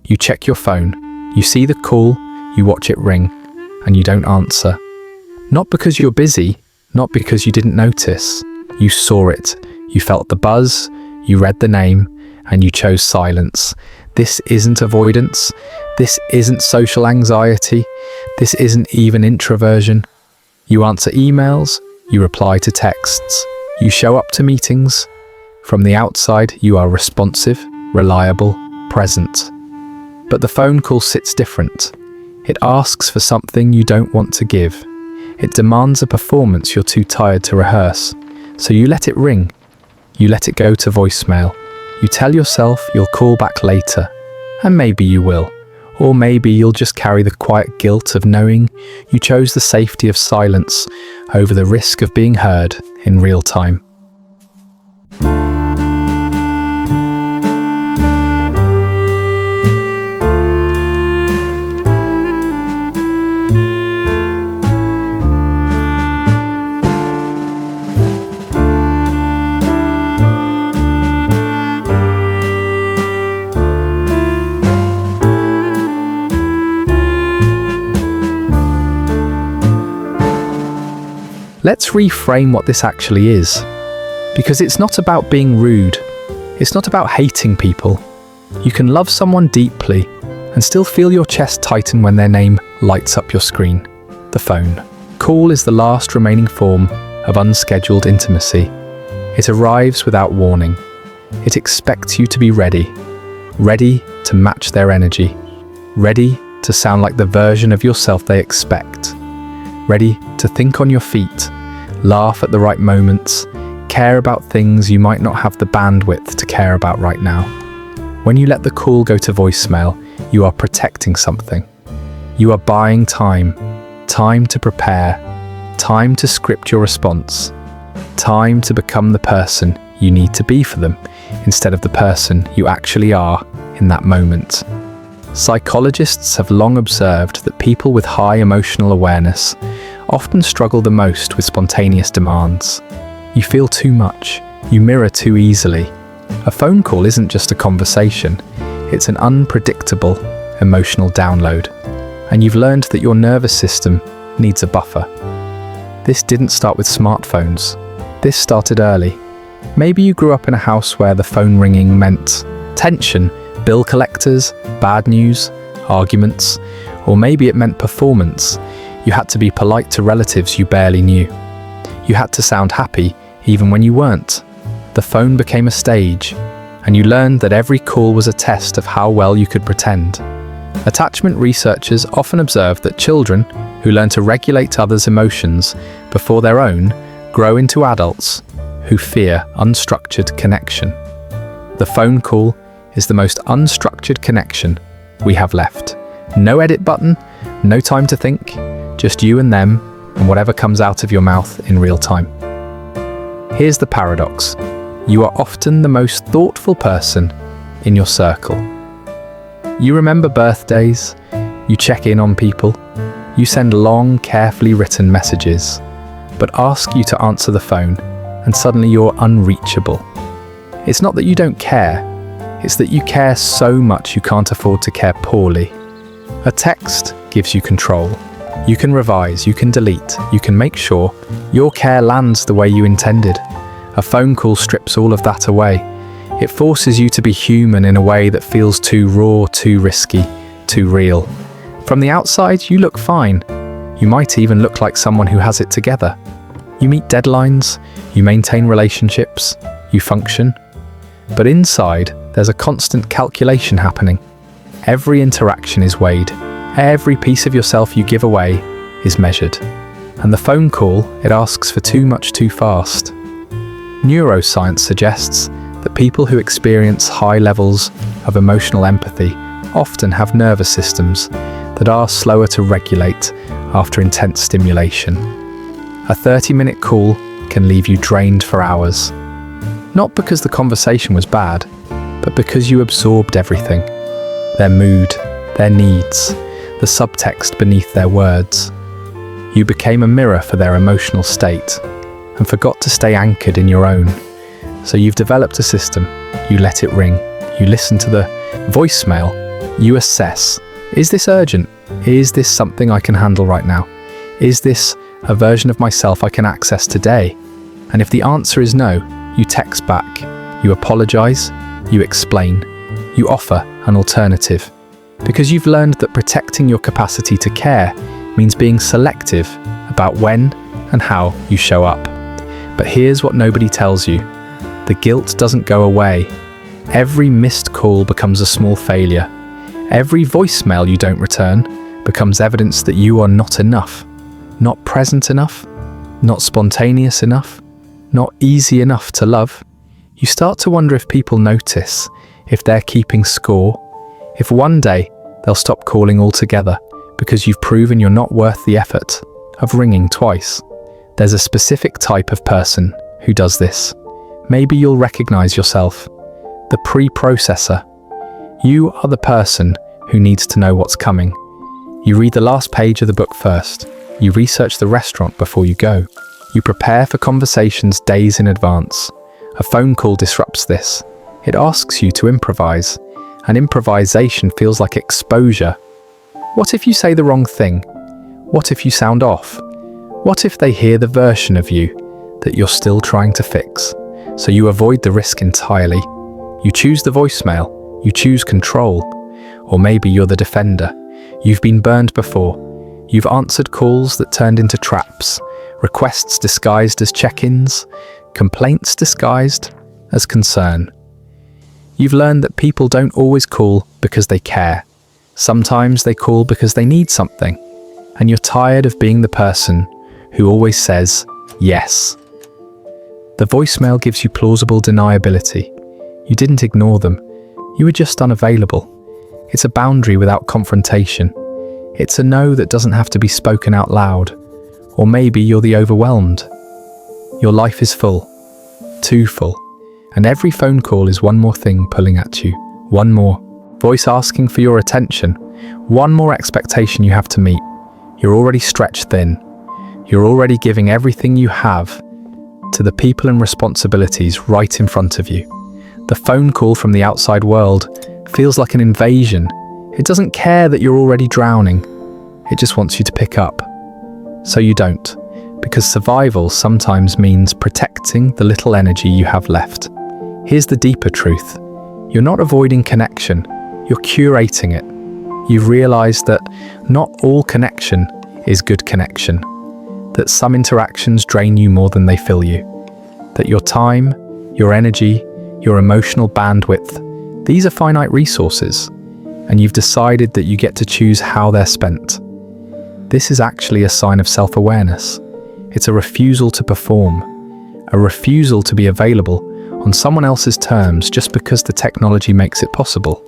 You check your phone, you see the call, you watch it ring, and you don't answer. Not because you're busy, not because you didn't notice. You saw it, you felt the buzz, you read the name, and you chose silence. This isn't avoidance. This isn't social anxiety. This isn't even introversion. You answer emails, you reply to texts, you show up to meetings. From the outside, you are responsive, reliable, present. But the phone call sits different. It asks for something you don't want to give. It demands a performance you're too tired to rehearse. So you let it ring. You let it go to voicemail. You tell yourself you'll call back later. And maybe you will. Or maybe you'll just carry the quiet guilt of knowing you chose the safety of silence over the risk of being heard in real time. Let's reframe what this actually is. Because it's not about being rude. It's not about hating people. You can love someone deeply and still feel your chest tighten when their name lights up your screen. The phone call is the last remaining form of unscheduled intimacy. It arrives without warning. It expects you to be ready. Ready to match their energy. Ready to sound like the version of yourself they expect. Ready to think on your feet, laugh at the right moments, care about things you might not have the bandwidth to care about right now. When you let the call go to voicemail, you are protecting something. You are buying time. Time to prepare. Time to script your response. Time to become the person you need to be for them, instead of the person you actually are in that moment. Psychologists have long observed that people with high emotional awareness often struggle the most with spontaneous demands. You feel too much. You mirror too easily. A phone call isn't just a conversation. It's an unpredictable emotional download. And you've learned that your nervous system needs a buffer. This didn't start with smartphones. This started early. Maybe you grew up in a house where the phone ringing meant tension, bill collectors, bad news, arguments, or maybe it meant performance. You had to be polite to relatives you barely knew. You had to sound happy even when you weren't. The phone became a stage, and you learned that every call was a test of how well you could pretend. Attachment researchers often observe that children who learn to regulate others' emotions before their own grow into adults who fear unstructured connection. The phone call is the most unstructured connection we have left. No edit button, no time to think, just you and them and whatever comes out of your mouth in real time. Here's the paradox. You are often the most thoughtful person in your circle. You remember birthdays, you check in on people, you send long, carefully written messages, but ask you to answer the phone and suddenly you're unreachable. It's not that you don't care, it's that you care so much you can't afford to care poorly. A text gives you control. You can revise, you can delete, you can make sure your care lands the way you intended. A phone call strips all of that away. It forces you to be human in a way that feels too raw, too risky, too real. From the outside, you look fine. You might even look like someone who has it together. You meet deadlines, you maintain relationships, you function. But inside, there's a constant calculation happening. Every interaction is weighed. Every piece of yourself you give away is measured. And the phone call, it asks for too much too fast. Neuroscience suggests that people who experience high levels of emotional empathy often have nervous systems that are slower to regulate after intense stimulation. A 30-minute call can leave you drained for hours. Not because the conversation was bad, but because you absorbed everything. Their mood, their needs, the subtext beneath their words. You became a mirror for their emotional state and forgot to stay anchored in your own. So you've developed a system. You let it ring. You listen to the voicemail, You assess, is this urgent? Is this something I can handle right now? Is this a version of myself I can access today? And if the answer is no, you text back, you apologize, you explain, you offer an alternative. Because you've learned that protecting your capacity to care means being selective about when and how you show up. But here's what nobody tells you. The guilt doesn't go away. Every missed call becomes a small failure. Every voicemail you don't return becomes evidence that you are not enough. Not present enough, not spontaneous enough, not easy enough to love. You start to wonder if people notice, if they're keeping score, if one day they'll stop calling altogether because you've proven you're not worth the effort of ringing twice. There's a specific type of person who does this. Maybe you'll recognize yourself. The pre-processor. You are the person who needs to know what's coming. You read the last page of the book first. You research the restaurant before you go. You prepare for conversations days in advance. A phone call disrupts this. It asks you to improvise, and improvisation feels like exposure. What if you say the wrong thing? What if you sound off? What if they hear the version of you that you're still trying to fix? So you avoid the risk entirely. You choose the voicemail, you choose control, or maybe you're the defender. You've been burned before. You've answered calls that turned into traps, requests disguised as check-ins, complaints disguised as concern. You've learned that people don't always call because they care. Sometimes they call because they need something, and you're tired of being the person who always says yes. The voicemail gives you plausible deniability. You didn't ignore them. You were just unavailable. It's a boundary without confrontation. It's a no that doesn't have to be spoken out loud. Or maybe you're the overwhelmed. Your life is full. Too full. And every phone call is one more thing pulling at you. One more voice asking for your attention. One more expectation you have to meet. You're already stretched thin. You're already giving everything you have to the people and responsibilities right in front of you. The phone call from the outside world feels like an invasion. It doesn't care that you're already drowning. It just wants you to pick up. So you don't, because survival sometimes means protecting the little energy you have left. Here's the deeper truth. You're not avoiding connection, you're curating it. You've realized that not all connection is good connection, that some interactions drain you more than they fill you, that your time, your energy, your emotional bandwidth, these are finite resources, and you've decided that you get to choose how they're spent. This is actually a sign of self-awareness. It's a refusal to perform, a refusal to be available on someone else's terms just because the technology makes it possible.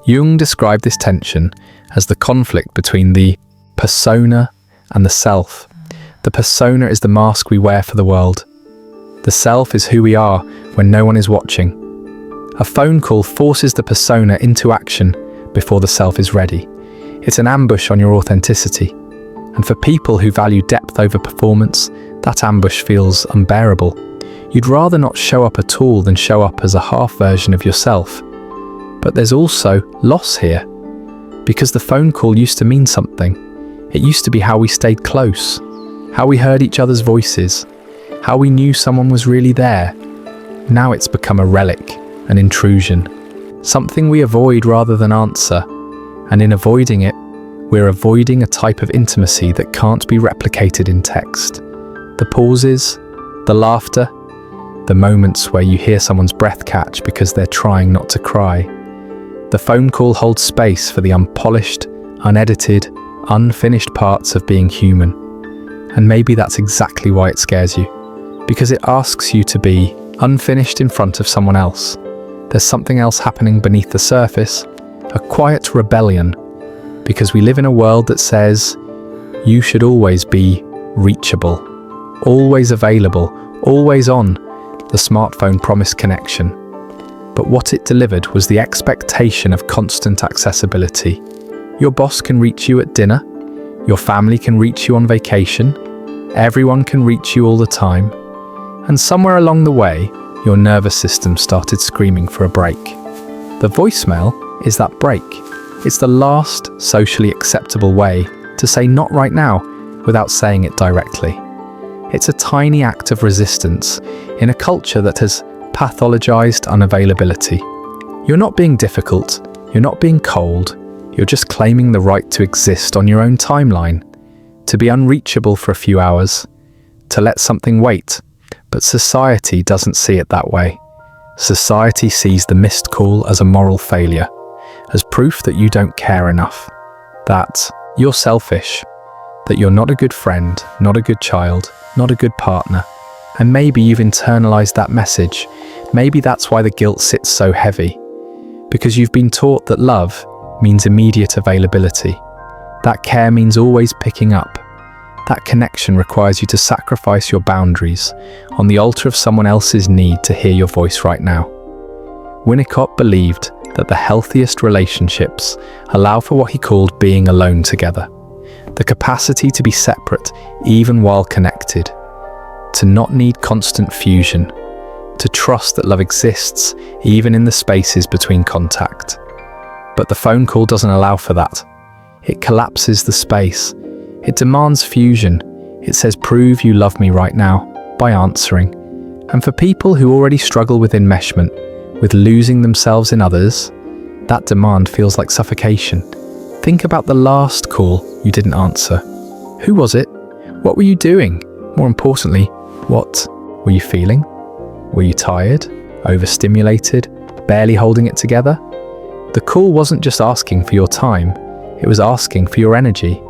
Jung described this tension as the conflict between the persona and the self. The persona is the mask we wear for the world. The self is who we are when no one is watching. A phone call forces the persona into action before the self is ready. It's an ambush on your authenticity. And for people who value depth over performance, that ambush feels unbearable. You'd rather not show up at all than show up as a half version of yourself. But there's also loss here, because the phone call used to mean something. It used to be how we stayed close, how we heard each other's voices, how we knew someone was really there. Now it's become a relic, an intrusion, something we avoid rather than answer. And in avoiding it, we're avoiding a type of intimacy that can't be replicated in text. The pauses, the laughter, the moments where you hear someone's breath catch because they're trying not to cry. The phone call holds space for the unpolished, unedited, unfinished parts of being human. And maybe that's exactly why it scares you, because it asks you to be unfinished in front of someone else. There's something else happening beneath the surface, a quiet rebellion, because we live in a world that says you should always be reachable, always available, always on. The smartphone promised connection, but what it delivered was the expectation of constant accessibility. Your boss can reach you at dinner, your family can reach you on vacation, everyone can reach you all the time, and somewhere along the way, your nervous system started screaming for a break. The voicemail is that break. It's the last socially acceptable way to say not right now without saying it directly. It's a tiny act of resistance in a culture that has pathologized unavailability. You're not being difficult, you're not being cold, you're just claiming the right to exist on your own timeline, to be unreachable for a few hours, to let something wait. But society doesn't see it that way. Society sees the missed call as a moral failure, as proof that you don't care enough, that you're selfish, that you're not a good friend, not a good child, not a good partner. And maybe you've internalized that message. Maybe that's why the guilt sits so heavy. Because you've been taught that love means immediate availability. That care means always picking up. That connection requires you to sacrifice your boundaries on the altar of someone else's need to hear your voice right now. Winnicott believed that the healthiest relationships allow for what he called being alone together. The capacity to be separate even while connected. To not need constant fusion. To trust that love exists even in the spaces between contact. But the phone call doesn't allow for that. It collapses the space. It demands fusion. It says, prove you love me right now, by answering. And for people who already struggle with enmeshment, with losing themselves in others, that demand feels like suffocation. Think about the last call you didn't answer. Who was it? What were you doing? More importantly, what were you feeling? Were you tired? Overstimulated? Barely holding it together? The call wasn't just asking for your time, it was asking for your energy.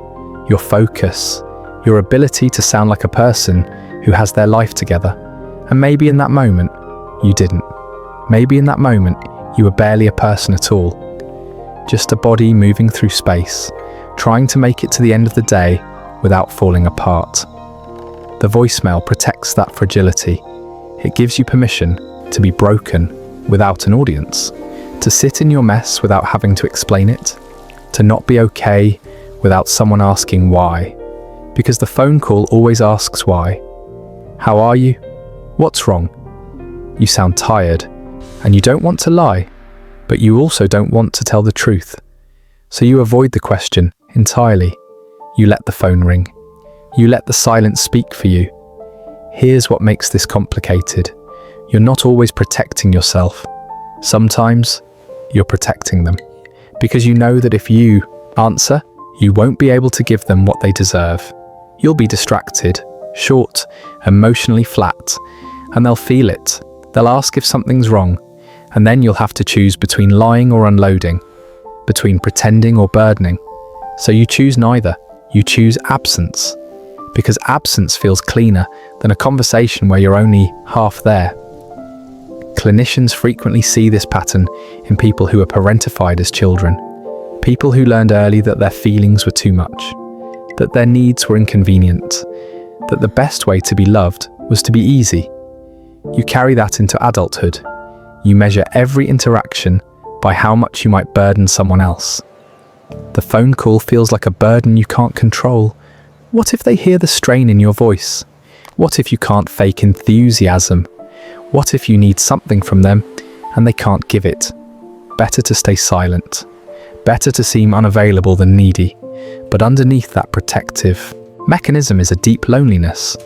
Your focus, your ability to sound like a person who has their life together. And maybe in that moment, you didn't. Maybe in that moment, you were barely a person at all. Just a body moving through space, trying to make it to the end of the day without falling apart. The voicemail protects that fragility. It gives you permission to be broken without an audience, to sit in your mess without having to explain it, to not be okay without someone asking why, because the phone call always asks why. How are you? What's wrong? You sound tired, and you don't want to lie, but you also don't want to tell the truth. So you avoid the question entirely. You let the phone ring. You let the silence speak for you. Here's what makes this complicated. You're not always protecting yourself. Sometimes you're protecting them, because you know that if you answer, you won't be able to give them what they deserve. You'll be distracted, short, emotionally flat, and they'll feel it. They'll ask if something's wrong, and then you'll have to choose between lying or unloading, between pretending or burdening. So you choose neither. You choose absence, because absence feels cleaner than a conversation where you're only half there. Clinicians frequently see this pattern in people who are parentified as children. People who learned early that their feelings were too much, that their needs were inconvenient, that the best way to be loved was to be easy. You carry that into adulthood. You measure every interaction by how much you might burden someone else. The phone call feels like a burden you can't control. What if they hear the strain in your voice? What if you can't fake enthusiasm? What if you need something from them and they can't give it? Better to stay silent. Better to seem unavailable than needy. But underneath that protective mechanism is a deep loneliness,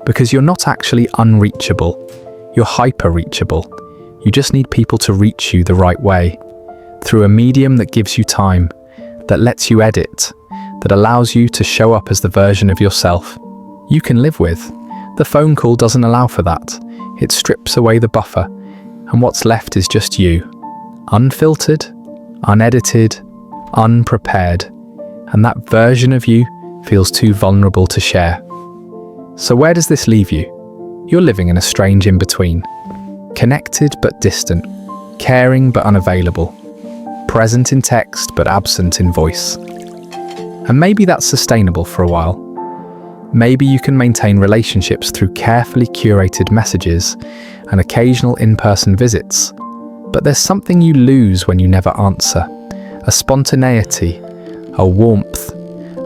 because you're not actually unreachable. You're hyper-reachable. You just need people to reach you the right way, through a medium that gives you time, that lets you edit, that allows you to show up as the version of yourself you can live with. The phone call doesn't allow for that. It strips away the buffer, and what's left is just you, unfiltered, unedited, unprepared, and that version of you feels too vulnerable to share. So where does this leave you? You're living in a strange in-between. Connected but distant, caring but unavailable, present in text but absent in voice. And maybe that's sustainable for a while. Maybe you can maintain relationships through carefully curated messages and occasional in-person visits. But there's something you lose when you never answer. A spontaneity, a warmth,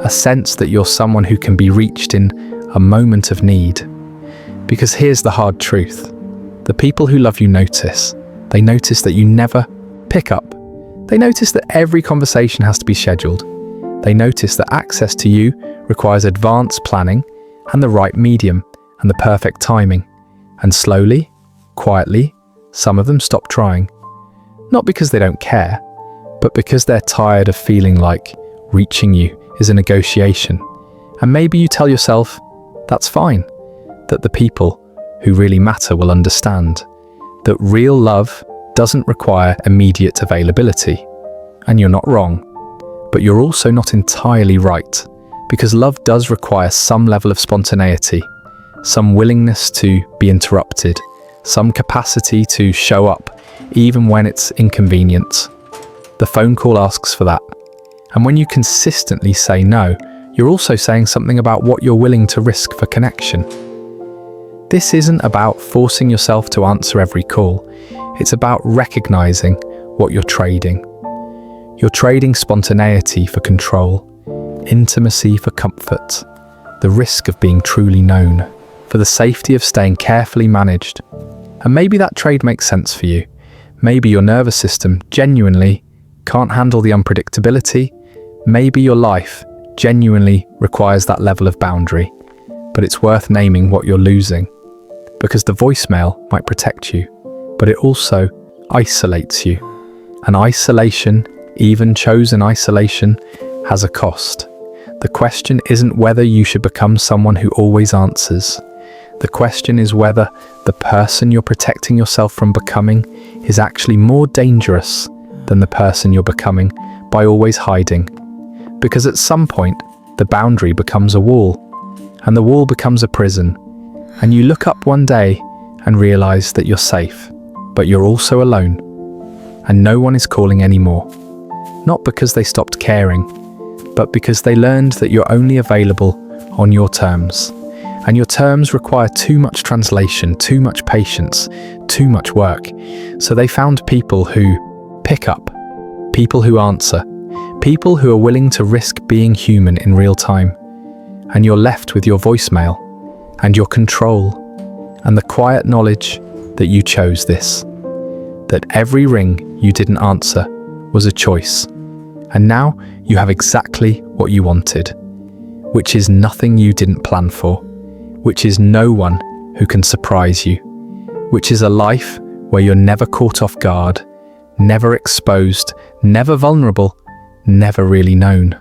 a sense that you're someone who can be reached in a moment of need. Because here's the hard truth. The people who love you notice. They notice that you never pick up. They notice that every conversation has to be scheduled. They notice that access to you requires advanced planning and the right medium and the perfect timing. And slowly, quietly, some of them stop trying. Not because they don't care, but because they're tired of feeling like reaching you is a negotiation. And maybe you tell yourself, that's fine, that the people who really matter will understand, that real love doesn't require immediate availability. And you're not wrong, but you're also not entirely right, because love does require some level of spontaneity, some willingness to be interrupted, some capacity to show up even when it's inconvenient. The phone call asks for that. And when you consistently say no, you're also saying something about what you're willing to risk for connection. This isn't about forcing yourself to answer every call. It's about recognizing what you're trading. You're trading spontaneity for control, intimacy for comfort, the risk of being truly known, for the safety of staying carefully managed. And maybe that trade makes sense for you. Maybe your nervous system genuinely can't handle the unpredictability. Maybe your life genuinely requires that level of boundary. But it's worth naming what you're losing, because the voicemail might protect you, but it also isolates you. And isolation, even chosen isolation, has a cost. The question isn't whether you should become someone who always answers. The question is whether the person you're protecting yourself from becoming is actually more dangerous than the person you're becoming by always hiding. Because at some point, the boundary becomes a wall, and the wall becomes a prison. And you look up one day and realize that you're safe, but you're also alone. And no one is calling anymore. Not because they stopped caring, but because they learned that you're only available on your terms. And your terms require too much translation, too much patience, too much work. So they found people who pick up, people who answer, people who are willing to risk being human in real time. And you're left with your voicemail and your control and the quiet knowledge that you chose this, that every ring you didn't answer was a choice. And now you have exactly what you wanted, which is nothing you didn't plan for, which is no one who can surprise you, which is a life where you're never caught off guard, never exposed, never vulnerable, never really known.